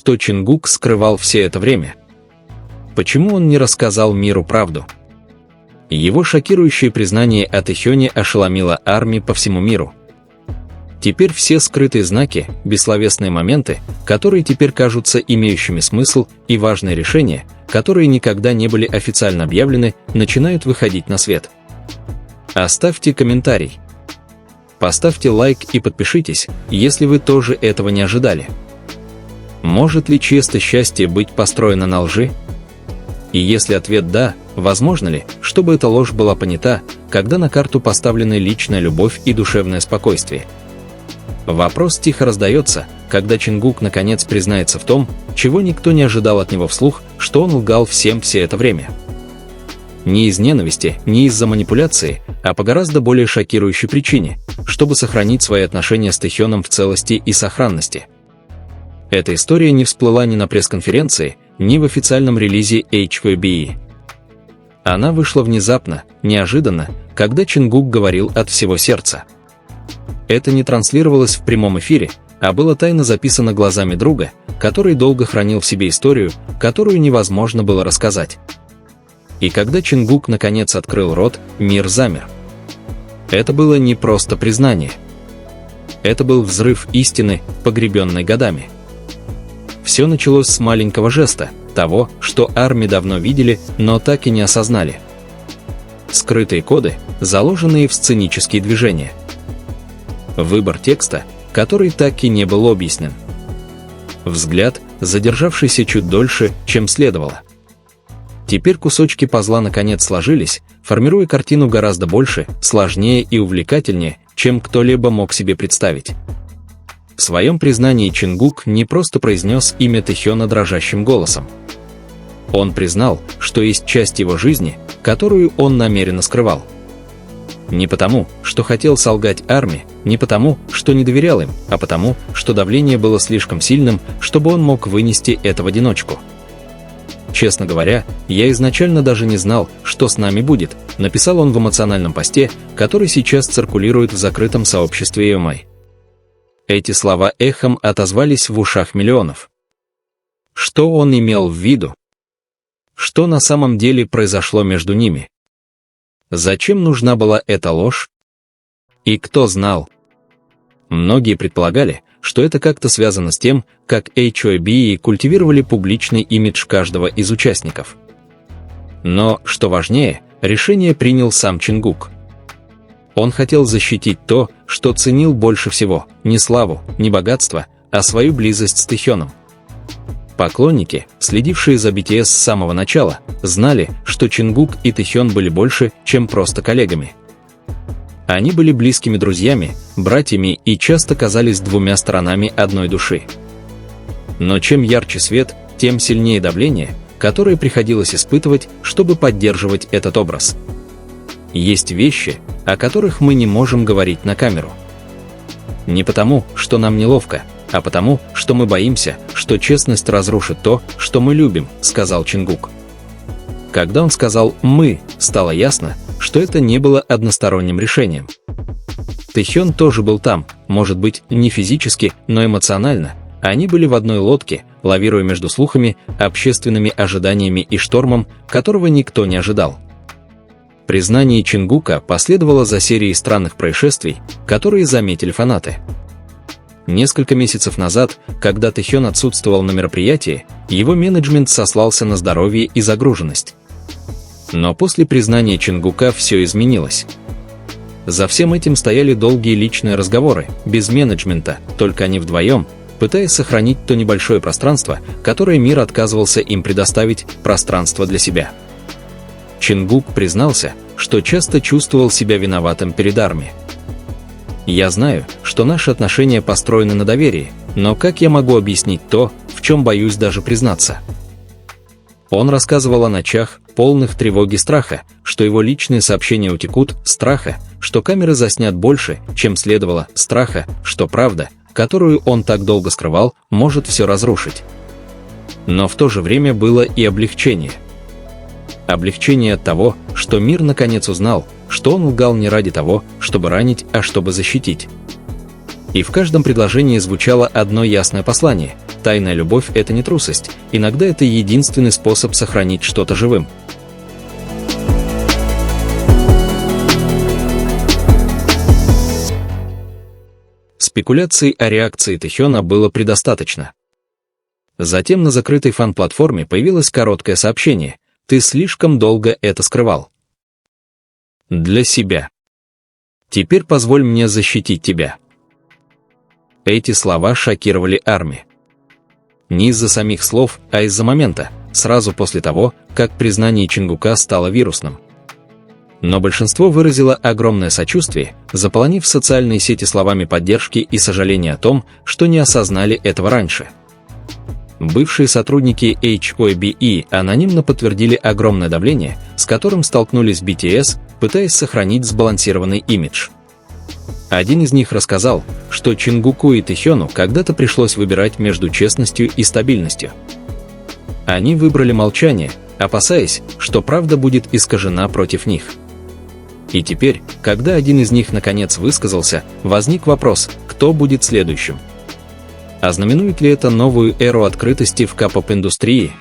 что Чингук скрывал все это время? Почему он не рассказал миру правду? Его шокирующее признание о Тэхёне ошеломило армии по всему миру. Теперь все скрытые знаки, бессловесные моменты, которые теперь кажутся имеющими смысл, и важные решения, которые никогда не были официально объявлены, начинают выходить на свет. Оставьте комментарий. Поставьте лайк и подпишитесь, если вы тоже этого не ожидали. Может ли честное счастье быть построено на лжи? И если ответ «да», возможно ли, чтобы эта ложь была понята, когда на карту поставлены личная любовь и душевное спокойствие? Вопрос тихо раздается, когда Чингук наконец признается в том, чего никто не ожидал от него вслух, что он лгал всем все это время. Не из ненависти, не из-за манипуляции, а по гораздо более шокирующей причине, чтобы сохранить свои отношения с Тэхёном в целости и сохранности. Эта история не всплыла ни на пресс-конференции, ни в официальном релизе HKBE. Она вышла внезапно, неожиданно, когда Чингук говорил от всего сердца. Это не транслировалось в прямом эфире, а было тайно записано глазами друга, который долго хранил в себе историю, которую невозможно было рассказать. И когда Чингук наконец открыл рот, мир замер. Это было не просто признание. Это был взрыв истины, погребенной годами. Все началось с маленького жеста, того, что армии давно видели, но так и не осознали. Скрытые коды, заложенные в сценические движения. Выбор текста, который так и не был объяснен. Взгляд, задержавшийся чуть дольше, чем следовало. Теперь кусочки пазла наконец сложились, формируя картину гораздо больше, сложнее и увлекательнее, чем кто-либо мог себе представить. В своем признании Чингук не просто произнес имя Тэхёна дрожащим голосом. Он признал, что есть часть его жизни, которую он намеренно скрывал. Не потому, что хотел солгать армии, не потому, что не доверял им, а потому, что давление было слишком сильным, чтобы он мог вынести это в одиночку. «Честно говоря, я изначально даже не знал, что с нами будет», написал он в эмоциональном посте, который сейчас циркулирует в закрытом сообществе EMI. Эти слова эхом отозвались в ушах миллионов. Что он имел в виду? Что на самом деле произошло между ними? Зачем нужна была эта ложь? И кто знал? Многие предполагали, что это как-то связано с тем, как HKBE культивировали публичный имидж каждого из участников. Но, что важнее, решение принял сам Чингук. Он хотел защитить то, что ценил больше всего, не славу, не богатство, а свою близость с Тэхёном. Поклонники, следившие за BTS с самого начала, знали, что Чингук и Тэхён были больше, чем просто коллегами. Они были близкими друзьями, братьями и часто казались двумя сторонами одной души. Но чем ярче свет, тем сильнее давление, которое приходилось испытывать, чтобы поддерживать этот образ. Есть вещи, о которых мы не можем говорить на камеру. Не потому, что нам неловко, а потому, что мы боимся, что честность разрушит то, что мы любим, сказал Чингук. Когда он сказал «мы», стало ясно, что это не было односторонним решением. Тэхён тоже был там, может быть, не физически, но эмоционально. Они были в одной лодке, лавируя между слухами, общественными ожиданиями и штормом, которого никто не ожидал. Признание Чингука последовало за серией странных происшествий, которые заметили фанаты. Несколько месяцев назад, когда Тэхён отсутствовал на мероприятии, его менеджмент сослался на здоровье и загруженность. Но после признания Чингука все изменилось. За всем этим стояли долгие личные разговоры, без менеджмента, только они вдвоем, пытаясь сохранить то небольшое пространство, которое мир отказывался им предоставить, пространство для себя. Чингук признался, что часто чувствовал себя виноватым перед армией. «Я знаю, что наши отношения построены на доверии, но как я могу объяснить то, в чем боюсь даже признаться?» Он рассказывал о ночах, полных тревоги и страха, что его личные сообщения утекут, страха, что камеры заснят больше, чем следовало, страха, что правда, которую он так долго скрывал, может все разрушить. Но в то же время было и облегчение. Облегчение от того, что мир наконец узнал, что он лгал не ради того, чтобы ранить, а чтобы защитить. И в каждом предложении звучало одно ясное послание: тайная любовь – это не трусость, иногда это единственный способ сохранить что-то живым. Спекуляций о реакции Тэхёна было предостаточно. Затем на закрытой фан-платформе появилось короткое сообщение: «Ты слишком долго это скрывал. Для себя. Теперь позволь мне защитить тебя». Эти слова шокировали Арми. Не из-за самих слов, а из-за момента, сразу после того, как признание Чингука стало вирусным. Но большинство выразило огромное сочувствие, заполонив социальные сети словами поддержки и сожаления о том, что не осознали этого раньше. Бывшие сотрудники HYBE анонимно подтвердили огромное давление, с которым столкнулись BTS, пытаясь сохранить сбалансированный имидж. Один из них рассказал, что Чингуку и Тэхёну когда-то пришлось выбирать между честностью и стабильностью. Они выбрали молчание, опасаясь, что правда будет искажена против них. И теперь, когда один из них наконец высказался, возник вопрос, кто будет следующим. Ознаменует ли это новую эру открытости в кей-поп-индустрии?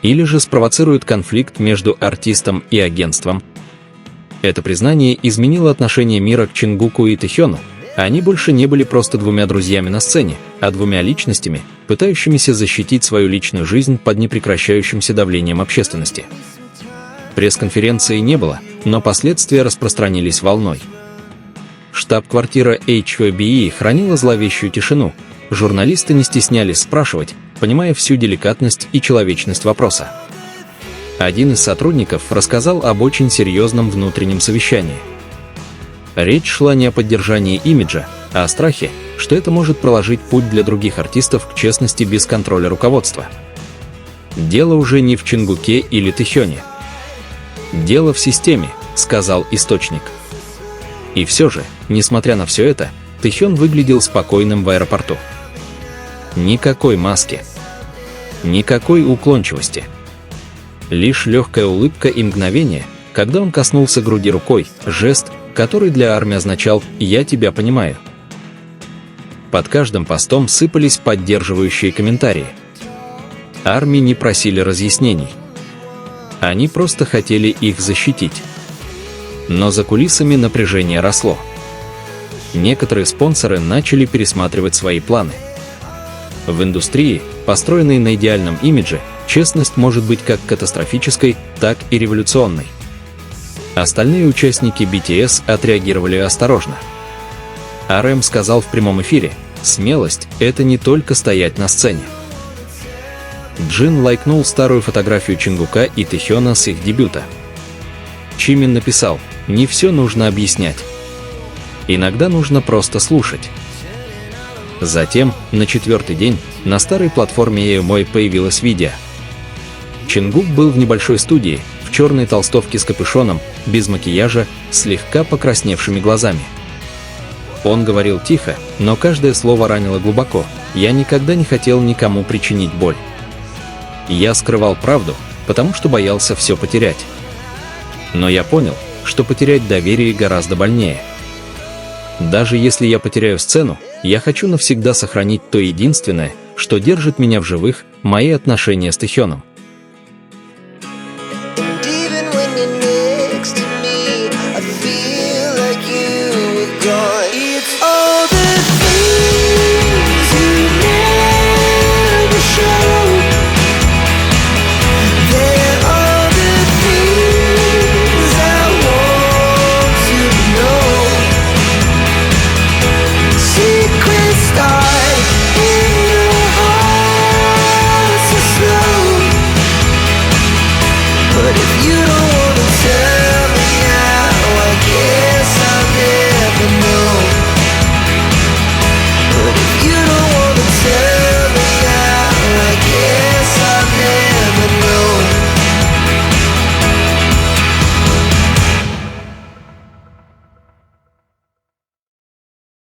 Или же спровоцирует конфликт между артистом и агентством? Это признание изменило отношение мира к Чингуку и Тэхёну. Они больше не были просто двумя друзьями на сцене, а двумя личностями, пытающимися защитить свою личную жизнь под непрекращающимся давлением общественности. Пресс-конференции не было, но последствия распространились волной. Штаб-квартира HYBE хранила зловещую тишину. Журналисты не стеснялись спрашивать, понимая всю деликатность и человечность вопроса. Один из сотрудников рассказал об очень серьезном внутреннем совещании. Речь шла не о поддержании имиджа, а о страхе, что это может проложить путь для других артистов к честности без контроля руководства. Дело уже не в Чингуке или Тэхёне. «Дело в системе», — сказал источник. И все же, несмотря на все это, Тэхён выглядел спокойным в аэропорту. Никакой маски. Никакой уклончивости. Лишь легкая улыбка и мгновение, когда он коснулся груди рукой, жест, который для Арми означал «я тебя понимаю». Под каждым постом сыпались поддерживающие комментарии. Арми не просили разъяснений. Они просто хотели их защитить. Но за кулисами напряжение росло. Некоторые спонсоры начали пересматривать свои планы. В индустрии, построенной на идеальном имидже, честность может быть как катастрофической, так и революционной. Остальные участники BTS отреагировали осторожно. RM сказал в прямом эфире: «Смелость – это не только стоять на сцене». Джин лайкнул старую фотографию Чингука и Тэхёна с их дебюта. Чимин написал: «Не все нужно объяснять. Иногда нужно просто слушать». Затем, на 4-й день, на старой платформе EMOI появилось видео. Чингук был в небольшой студии, в черной толстовке с капюшоном, без макияжа, слегка покрасневшими глазами. Он говорил тихо, но каждое слово ранило глубоко: «Я никогда не хотел никому причинить боль. Я скрывал правду, потому что боялся все потерять. Но я понял, что потерять доверие гораздо больнее. Даже если я потеряю сцену, я хочу навсегда сохранить то единственное, что держит меня в живых, мои отношения с Тэхёном».